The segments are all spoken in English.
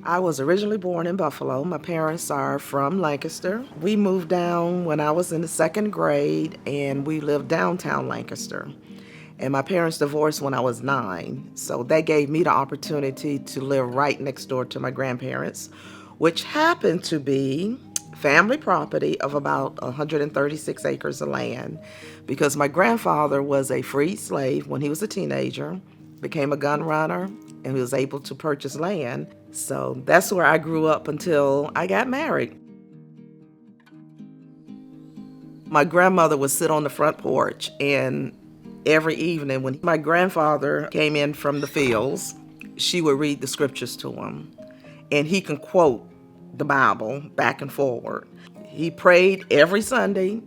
I was originally born in Buffalo. My parents are from Lancaster. We moved down when I was in the second grade, and we lived downtown Lancaster. And my parents divorced when I was 9, so that gave me the opportunity to live right next door to my grandparents, which happened to be family property of about 136 acres of land because my grandfather was a freed slave when he was a teenager, became a gun runner, and he was able to purchase land. So that's where I grew up until I got married. My grandmother would sit on the front porch, and every evening when my grandfather came in from the fields, she would read the scriptures to him. And he can quote the Bible back and forward. He prayed every Sunday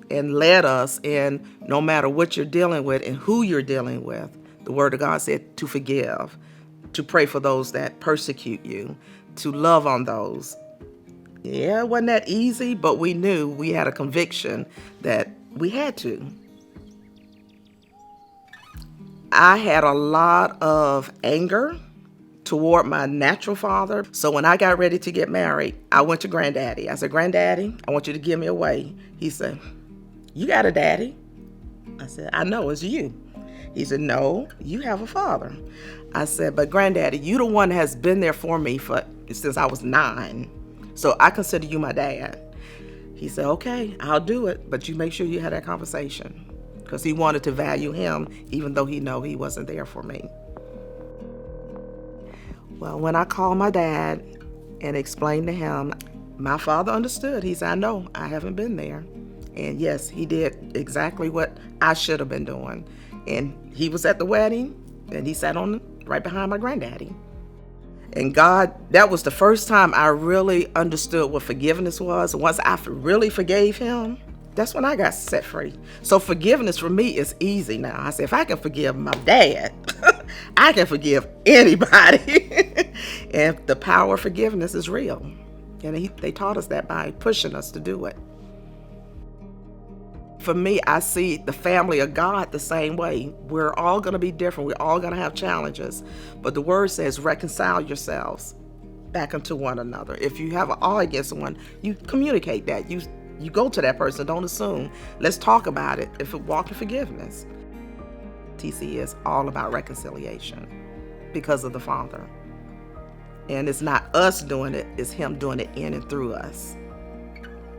and led us in no matter what you're dealing with and who you're dealing with. The Word of God said to forgive, to pray for those that persecute you, to love on those. Yeah, it wasn't that easy, but we knew we had a conviction that we had to. I had a lot of anger toward my natural father. So when I got ready to get married, I went to Granddaddy. I said, Granddaddy, I want you to give me away. He said, you got a daddy? I said, I know, it's you. He said, no, you have a father. I said, but Granddaddy, you the one that has been there for me since I was 9. So I consider you my dad. He said, okay, I'll do it, but you make sure you have that conversation. Because he wanted to value him, even though he knew he wasn't there for me. Well, when I called my dad and explained to him, my father understood. He said, I know, I haven't been there. And yes, he did exactly what I should have been doing. And he was at the wedding, and he sat on right behind my granddaddy. And God, that was the first time I really understood what forgiveness was. Once I really forgave him, that's when I got set free. So forgiveness for me is easy now. I said, if I can forgive my dad, I can forgive anybody. And the power of forgiveness is real. And they taught us that by pushing us to do it. For me, I see the family of God the same way. We're all going to be different. We're all going to have challenges. But the word says, reconcile yourselves back unto one another. If you have an all against one, you communicate that. You go to that person. Don't assume. Let's talk about it. If it walk in forgiveness. TC is all about reconciliation because of the Father. And it's not us doing it. It's Him doing it in and through us.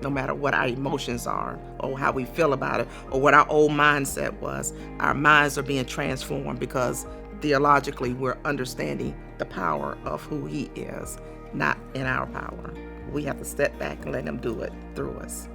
No matter what our emotions are or how we feel about it or what our old mindset was, our minds are being transformed because theologically we're understanding the power of who He is, not in our power. We have to step back and let Him do it through us.